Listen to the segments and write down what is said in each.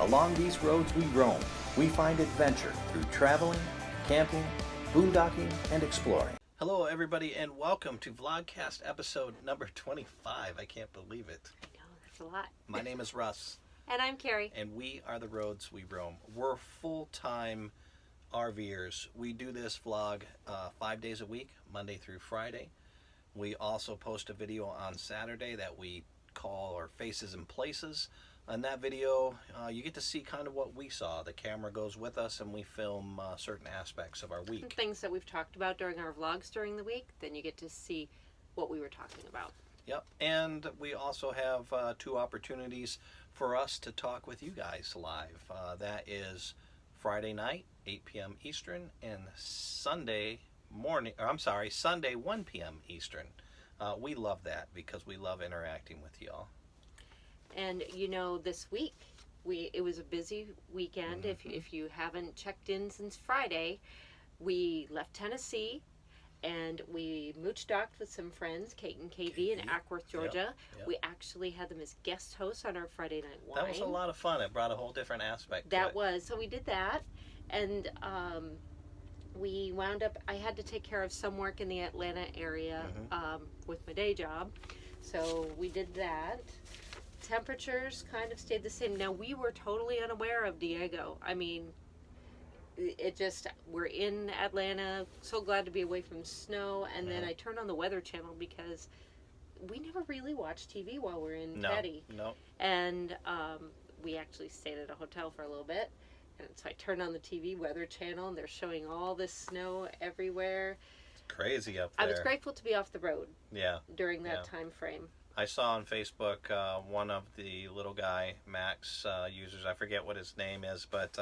Along these roads we roam, we find adventure through traveling, camping, boondocking, and exploring. Hello everybody and welcome to Vlogcast episode number 25. I can't believe it. I know, that's a lot. My name is Russ. And I'm Kerry. And we are the roads we roam. We're full-time RVers. We do this vlog 5 days a week, Monday through Friday. We also post a video on Saturday that we call our Faces and Places. In that video, you get to see kind of what we saw. The camera goes with us and we film certain aspects of our week. And things that we've talked about during our vlogs during the week, then you get to see what we were talking about. Yep, and we also have 2 opportunities for us to talk with you guys live. That is Friday night, 8 p.m. Eastern, and Sunday, 1 p.m. Eastern. We love that because we love interacting with y'all. And you know, this week it was a busy weekend. Mm-hmm. If you haven't checked in since Friday, we left Tennessee and we mooch docked with some friends, Kate and KV in Ackworth, Georgia. Yep. We actually had them as guest hosts on our Friday night wine. That was a lot of fun. It brought a whole different aspect to it. Was. So we did that, and we wound up, I had to take care of some work in the Atlanta area with my day job. So we did that. Temperatures kind of stayed the same. Now, we were totally unaware of Diego. I mean, it just, we're in Atlanta, so glad to be away from snow. And then I turned on the Weather Channel because we never really watch TV while we're in Teddy. No. And we actually stayed at a hotel for a little bit. And so I turned on the TV Weather Channel, and they're showing all this snow everywhere. It's crazy up there. I was grateful to be off the road. Yeah. During that time frame. I saw on Facebook one of the little guy Max users. I forget what his name is, but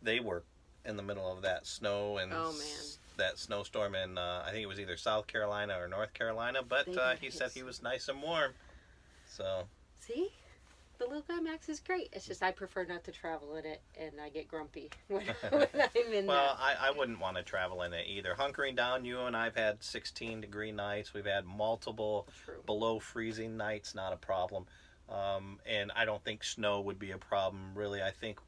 they were in the middle of that snow and that snowstorm in I think it was either South Carolina or North Carolina. But he said he was nice and warm. So see, the little guy Max is great. It's just I prefer not to travel in it, and I get grumpy when I'm in well, I wouldn't want to travel in it either. Hunkering down, you and I've had 16-degree nights. We've had multiple below freezing nights, not a problem. And I don't think snow would be a problem, really. I think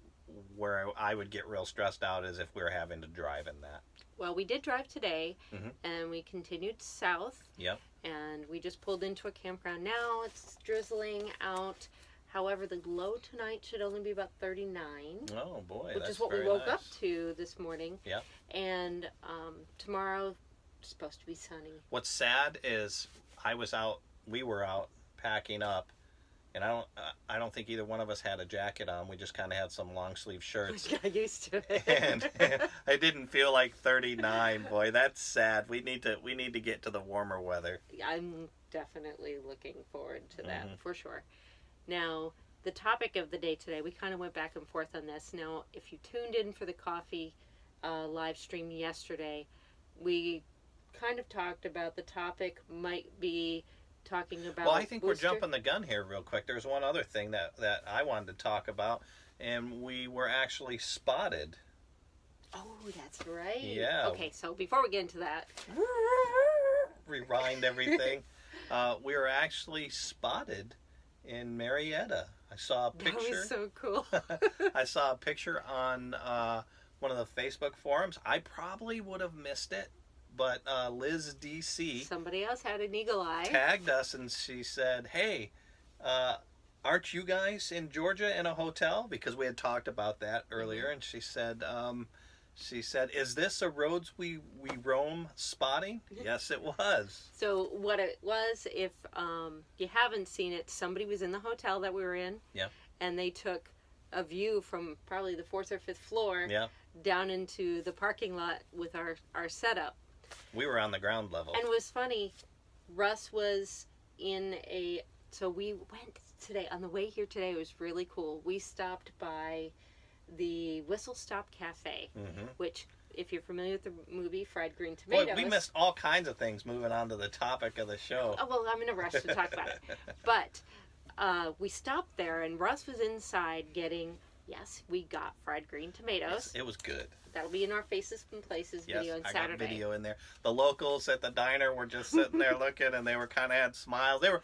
where I would get real stressed out is if we were having to drive in that. Well, we did drive today, and we continued south. Yep. And we just pulled into a campground now. It's drizzling out. However, the low tonight should only be about 39. Oh, boy. Which is what we woke up to this morning. Yeah. And tomorrow, it's supposed to be sunny. What's sad is we were out packing up, and I don't think either one of us had a jacket on. We just kind of had some long sleeve shirts. We got used to it. And I didn't feel like 39. Boy, that's sad. We need to get to the warmer weather. I'm definitely looking forward to that for sure. Now, the topic of the day today, we kind of went back and forth on this. Now, if you tuned in for the coffee live stream yesterday, we kind of talked about the topic might be talking about Well, I think we're jumping the gun here real quick. There's one other thing that I wanted to talk about, and we were actually spotted. Oh, that's right. Yeah. Okay, so before we get into that. Rewind everything. We were actually spotted in Marietta. I saw a picture. That was so cool. I saw a picture on one of the Facebook forums. I probably would have missed it, but Liz DC, somebody else had an eagle eye, tagged us and she said, "Hey, aren't you guys in Georgia in a hotel?" Because we had talked about that earlier, and she said, "Is this a roads we roam spotting?" Yes, it was. So what it was, if you haven't seen it, somebody was in the hotel that we were in. Yeah. And they took a view from probably the 4th or 5th floor down into the parking lot with our setup. We were on the ground level. And it was funny. Russ was so we went today, on the way here today, it was really cool. We stopped by the Whistle Stop Cafe, which, if you're familiar with the movie Fried Green Tomatoes... Boy, we missed all kinds of things moving on to the topic of the show. Oh, well, I'm in a rush to talk about it. But we stopped there, and Russ was inside getting... Yes, we got fried green tomatoes. Yes, it was good. That'll be in our Faces and Places video on I Saturday. got video in there. The locals at the diner were just sitting there looking, and they were kind of had smiles. They were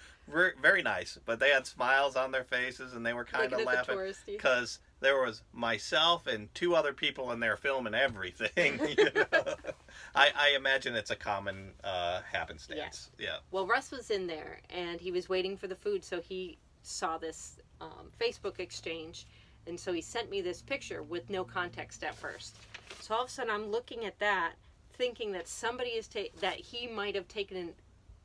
very nice, but they had smiles on their faces, and they were kind of laughing because there was myself and 2 other people in there filming everything. You know? I imagine it's a common happenstance. Yeah. Well, Russ was in there, and he was waiting for the food, so he saw this Facebook exchange, and so he sent me this picture with no context at first. So all of a sudden, I'm looking at that, thinking that somebody that he might have taken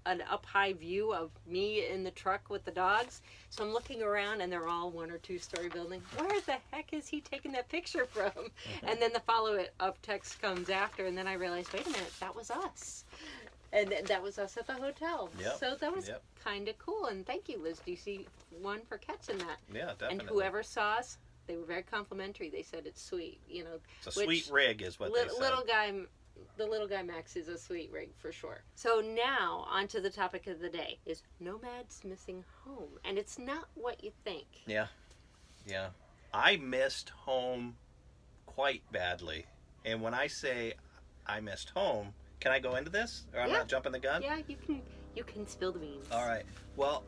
an up high view of me in the truck with the dogs. So I'm looking around, and they're all 1 or 2 story buildings. Where the heck is he taking that picture from? And then the follow up text comes after, and then I realized, wait a minute, that was us. And that was us at the hotel. Yep. So that was kind of cool. And thank you, Liz DC1, for catching that. Yeah, definitely. And whoever saw us, they were very complimentary. They said it's sweet. You know, it's a sweet rig, is what they said. The little guy Max is a sweet rig for sure. So now on to the topic of the day is nomads missing home, and it's not what you think. Yeah. I missed home quite badly, and when I say I missed home, can I go into this, or I'm not jumping the gun? Yeah, you can spill the beans. All right. Well,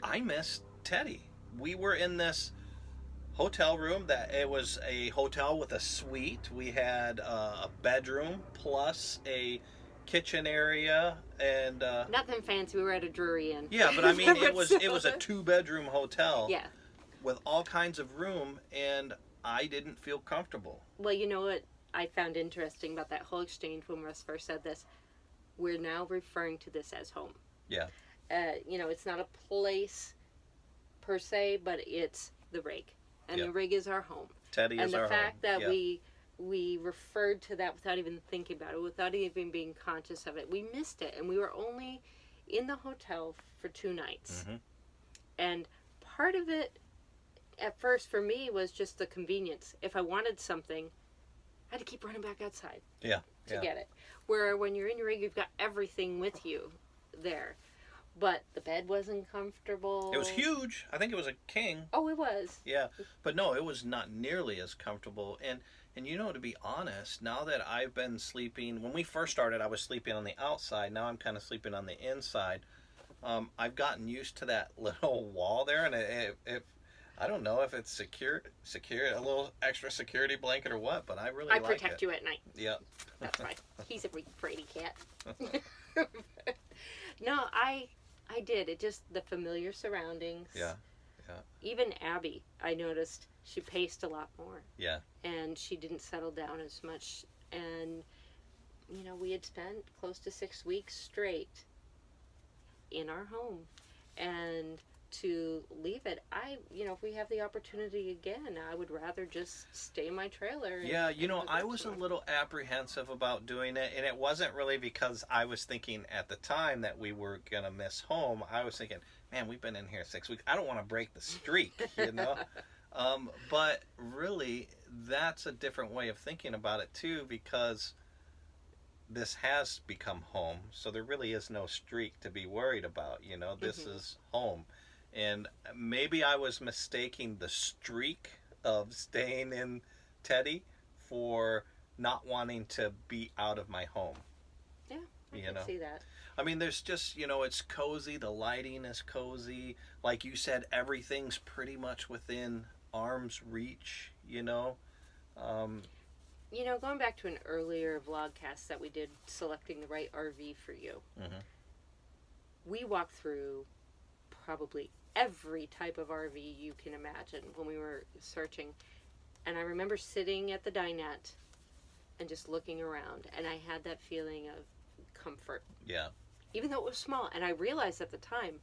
I missed Teddy. We were in this hotel room that it was a hotel with a suite. We had a bedroom plus a kitchen area and nothing fancy. We were at a Drury Inn. Yeah, but I mean it was a 2-bedroom hotel. Yeah. With all kinds of room, and I didn't feel comfortable. Well, you know what I found interesting about that whole exchange when Russ first said this? We're now referring to this as home. Yeah. You know, it's not a place per se, but it's the rig. And the rig is our home. Teddy is our home. And the fact that we referred to that without even thinking about it, without even being conscious of it, we missed it. And we were only in the hotel for 2 nights. Mm-hmm. And part of it, at first, for me, was just the convenience. If I wanted something, I had to keep running back outside to get it. Where when you're in your rig, you've got everything with you there. But the bed wasn't comfortable. It was huge. I think it was a king. Oh, it was. Yeah. But no, it was not nearly as comfortable. And you know, to be honest, now that I've been sleeping, when we first started, I was sleeping on the outside. Now I'm kind of sleeping on the inside. I've gotten used to that little wall there. And it I don't know if it's secure, a little extra security blanket or what, but I really like it. I protect you at night. Yep. That's right. He's a fraidy cat. No, I did. It just, the familiar surroundings. Yeah. Even Abby, I noticed she paced a lot more. Yeah. And she didn't settle down as much. And, you know, we had spent close to 6 weeks straight in our home. And to leave it, if we have the opportunity again, I would rather just stay in my trailer. Yeah, you know, I was a little apprehensive about doing it, and it wasn't really because I was thinking at the time that we were going to miss home. I was thinking, man, we've been in here 6 weeks. I don't want to break the streak, you know? But really, that's a different way of thinking about it, too, because this has become home, so there really is no streak to be worried about, you know? This is home. And maybe I was mistaking the streak of staying in Teddy for not wanting to be out of my home. Yeah, I can see that. I mean, there's just, you know, it's cozy. The lighting is cozy. Like you said, everything's pretty much within arm's reach, you know. You know, going back to an earlier vlogcast that we did, selecting the right RV for you, we walked through probably every type of RV you can imagine when we were searching. And I remember sitting at the dinette and just looking around, and I had that feeling of comfort. Yeah. Even though it was small. And I realized at the time,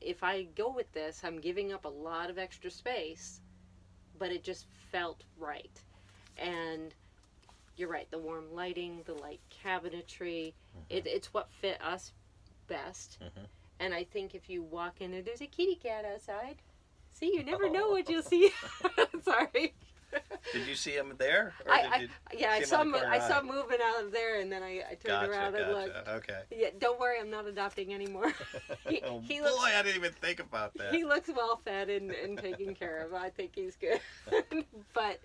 if I go with this, I'm giving up a lot of extra space, but it just felt right. And you're right, the warm lighting, the light cabinetry, it's what fit us best. And I think if you walk in and there's a kitty cat outside, see, you never know what you'll see. Sorry. Did you see him there? I saw him moving out of there, and then I turned around and looked. Okay. Yeah, don't worry, I'm not adopting anymore. He looks, boy, I didn't even think about that. He looks well fed and taken care of. I think he's good. But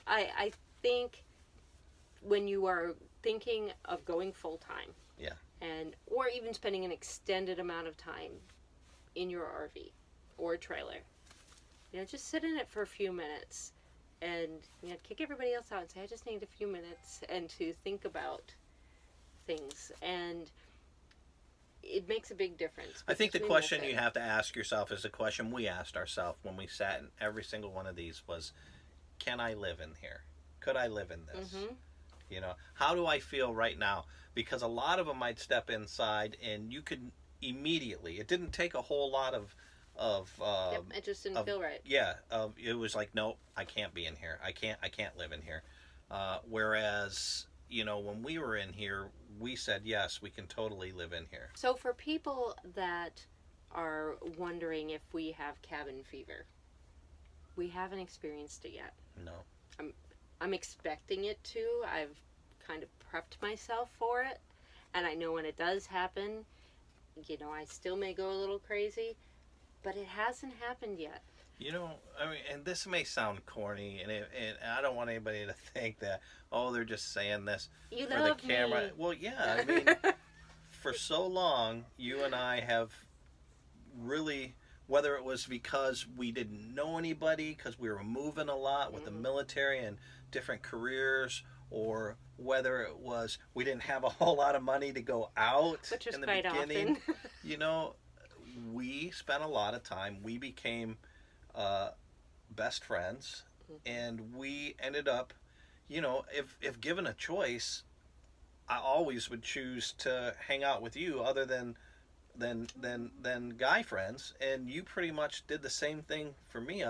I think when you are thinking of going full time. Yeah. And or even spending an extended amount of time in your RV or trailer. Just sit in it for a few minutes and kick everybody else out and say, I just need a few minutes, and to think about things. And it makes a big difference. I think the question you have to ask yourself is the question we asked ourselves when we sat in every single one of these was, can I live in here? Could I live in this? Mm-hmm. How do I feel right now? Because a lot of them might step inside and you could immediately, it didn't take a whole lot of it just didn't feel right. Yeah, it was like, no, I can't be in here. I can't live in here. Whereas, when we were in here, we said, yes, we can totally live in here. So for people that are wondering if we have cabin fever, we haven't experienced it yet. No. I'm expecting it to. I've kind of prepped myself for it. And I know when it does happen, I still may go a little crazy. But it hasn't happened yet. And this may sound corny, and I don't want anybody to think that, they're just saying this for the camera. Me. Well, yeah, for so long, you and I have really, whether it was because we didn't know anybody, because we were moving a lot with the military and different careers, or whether it was we didn't have a whole lot of money to go out which was in the quite beginning. Often. We spent a lot of time. We became best friends, and we ended up, if given a choice, I always would choose to hang out with you, other than guy friends, and you pretty much did the same thing for me.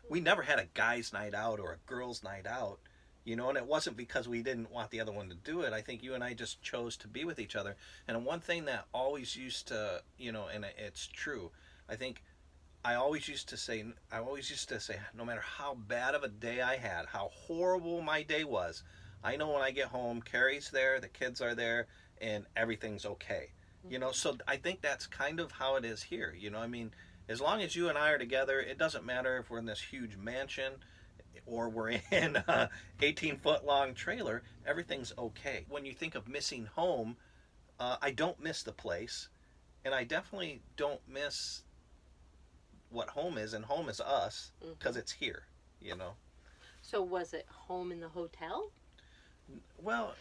We never had a guys' night out or a girls' night out. And it wasn't because we didn't want the other one to do it. I think you and I just chose to be with each other. And one thing that always used to, and it's true, I always used to say, no matter how bad of a day I had, how horrible my day was, I know when I get home, Carrie's there, the kids are there, and everything's okay. So I think that's kind of how it is here. As long as you and I are together, it doesn't matter if we're in this huge mansion or we're in a 18-foot long trailer, everything's okay. When you think of missing home, I don't miss the place, and I definitely don't miss what home is, and home is us, because it's here, So was it home in the hotel? Well,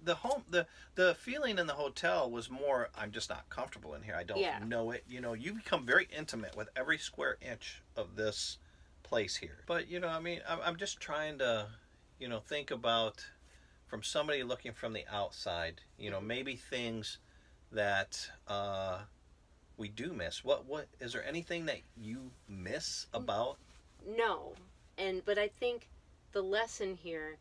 the feeling in the hotel was more, I'm just not comfortable in here. I don't know it. You become very intimate with every square inch of this place here. But I'm just trying to think about, from somebody looking from the outside, maybe things that we do miss. What is there anything that you miss about? No. But I think the lesson here,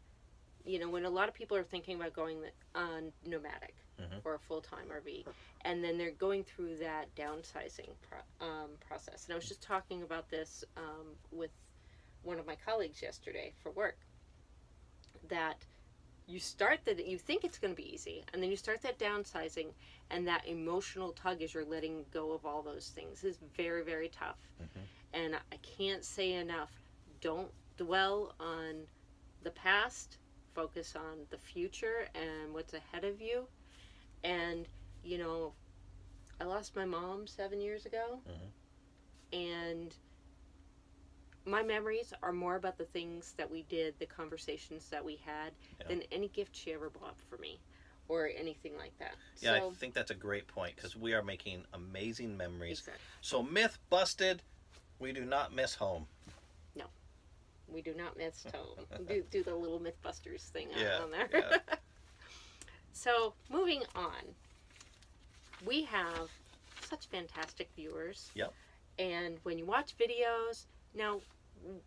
when a lot of people are thinking about going on nomadic or a full-time RV, and then they're going through that downsizing process. And I was just talking about this with one of my colleagues yesterday for work, that you think it's going to be easy, and then you start that downsizing, and that emotional tug as you're letting go of all those things is very, very tough. And I can't say enough, don't dwell on the past, focus on the future and what's ahead of you. And I lost my mom 7 years ago, and my memories are more about the things that we did, the conversations that we had, than any gift she ever bought for me or anything like that. Yeah, I think that's a great point, because we are making amazing memories. Exactly. So, myth busted, we do not miss home. No, we do not miss home. do the little Mythbusters thing on there. Yeah. So, moving on, we have such fantastic viewers. Yep. And when you watch videos, now,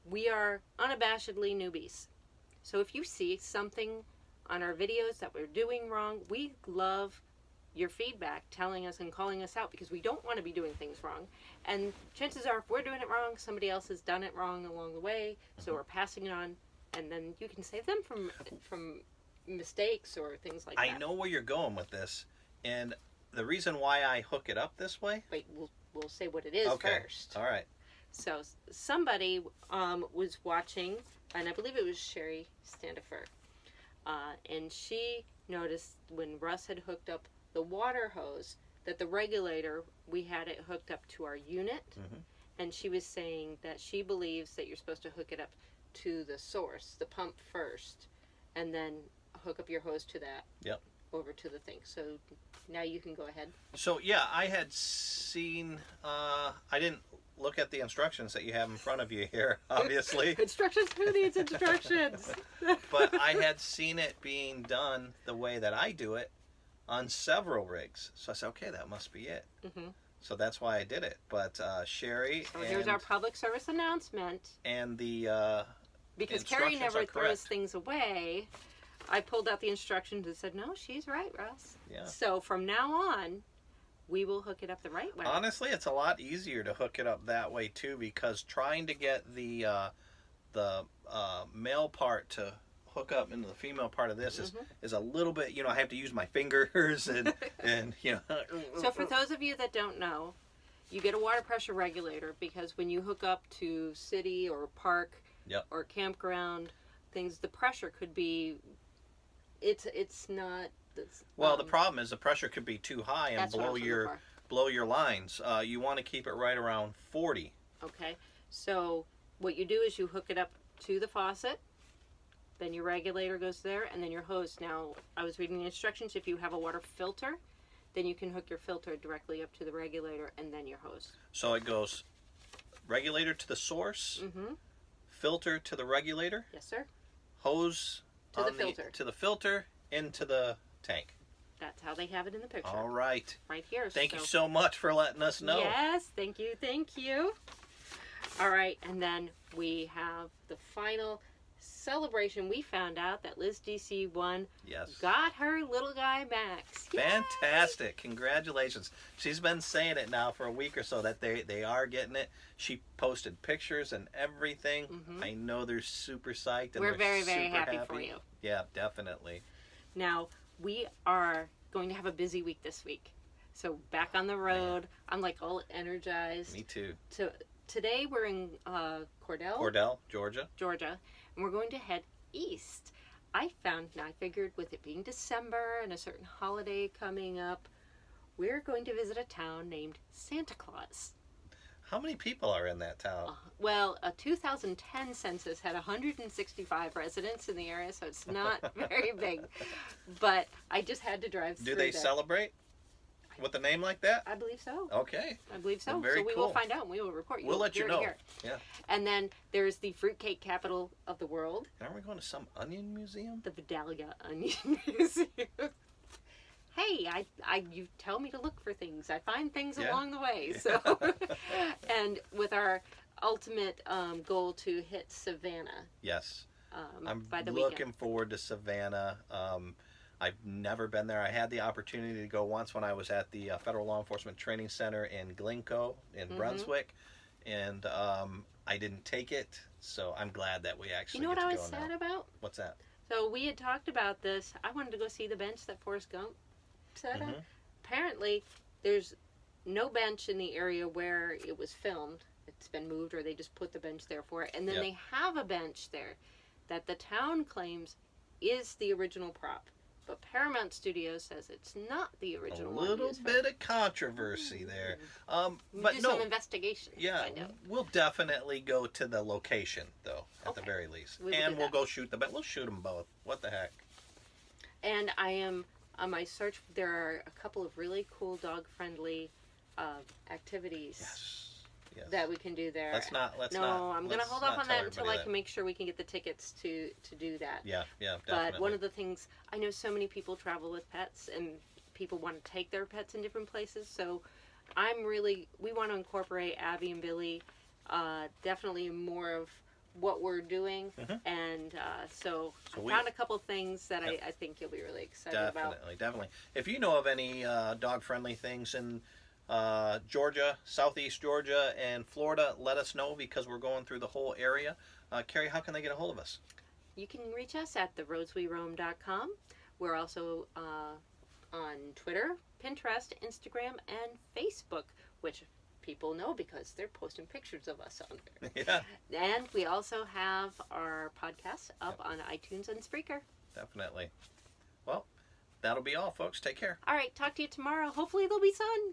we are unabashedly newbies. So if you see something on our videos that we're doing wrong, we love your feedback, telling us and calling us out, because we don't want to be doing things wrong. And chances are, if we're doing it wrong, somebody else has done it wrong along the way, so we're passing it on, and then you can save them from mistakes or things like that. I know where you're going with this, and the reason why I hook it up this way... Wait, we'll say what it is first. All right. So somebody was watching, and I believe it was Sherry Standifer, And she noticed when Russ had hooked up the water hose that the regulator, we had it hooked up to our unit. Mm-hmm. And she was saying that she believes that you're supposed to hook it up to the source, the pump first, and then hook up your hose to that. Yep. Over to the thing. So now you can go ahead. So yeah, I had seen. I didn't look at the instructions that you have in front of you here, obviously. Instructions? Who needs instructions? But I had seen it being done the way that I do it on several rigs. So I said, okay, that must be it. Mm-hmm. So that's why I did it. But Sherry, so here's our public service announcement. And the because Kerry never throws correct. things away. I pulled out the instructions and said, no, she's right, Russ. Yeah. So from now on, we will hook it up the right way. Honestly, it's a lot easier to hook it up that way too, because trying to get the male part to hook up into the female part of this is a little bit, I have to use my fingers and So for those of you that don't know, you get a water pressure regulator because when you hook up to city or park or campground things, the pressure could be, it's not. Well, the problem is the pressure could be too high and blow your lines. You want to keep it right around 40. Okay, so what you do is you hook it up to the faucet, then your regulator goes there, and then your hose. Now, I was reading the instructions. If you have a water filter, then you can hook your filter directly up to the regulator and then your hose. So it goes regulator to the source, filter to the regulator. Yes, sir. Hose to the filter. To the filter into the tank. That's how they have it in the picture. All right. Right here. Thank you so much for letting us know. Yes, thank you. All right, and then we have the final celebration. We found out that Liz DC won. Yes. Got her little guy Max. Yay! Fantastic. Congratulations. She's been saying it now for a week or so that they are getting it. She posted pictures and everything. I know they're super psyched. And we're very, very happy for you. Yeah, definitely. Now, we are going to have a busy week this week. So back on the road. Man. I'm like all energized. Me too. Today we're in Cordell, Georgia. And we're going to head east. I figured with it being December and a certain holiday coming up, we're going to visit a town named Santa Claus. How many people are in that town? Well, a 2010 census had 165 residents in the area, so it's not very big. But I just had to drive through. Do they celebrate with a name like that? I believe so. Okay. I believe so. Well, very so we will find out and we will report you. We'll let you know. Yeah. And then there's the fruitcake capital of the world. Aren't we going to some onion museum? The Vidalia Onion Museum. Hey, you tell me to look for things. I find things along the way. So, and with our ultimate goal to hit Savannah. Yes. I'm by the looking weekend. forward to Savannah. I've never been there. I had the opportunity to go once when I was at the Federal Law Enforcement Training Center in Glencoe in Brunswick, and I didn't take it. So I'm glad that we actually. You know what I was sad sad about? What's that? So we had talked about this. I wanted to go see the bench that Forrest Gump set up. Apparently, there's no bench in the area where it was filmed. It's been moved, or they just put the bench there for it. And then they have a bench there that the town claims is the original prop. But Paramount Studios says it's not the original one. A little bit of controversy there. But do some investigation. Yeah, we'll definitely go to the location, though, at the very least. We'll go shoot them. But we'll shoot them both. What the heck? And I am, on my search, there are a couple of really cool dog-friendly activities. Yes. That we can do there. I'm going to hold off on that until I can make sure we can get the tickets to do that. Yeah, definitely. But one of the things, I know so many people travel with pets and people want to take their pets in different places. So we want to incorporate Abby and Billy definitely more of what we're doing. And so I found a couple things that I think you'll be really excited about. Definitely. If you know of any dog-friendly things in Georgia, Southeast Georgia, and Florida, let us know because we're going through the whole area. Carrie, how can they get a hold of us? You can reach us at theroadsweroam.com. We're also on Twitter, Pinterest, Instagram, and Facebook, which people know because they're posting pictures of us on there. Yeah. And we also have our podcast up on iTunes and Spreaker. Definitely. Well, that'll be all, folks. Take care. All right, talk to you tomorrow. Hopefully there'll be sun.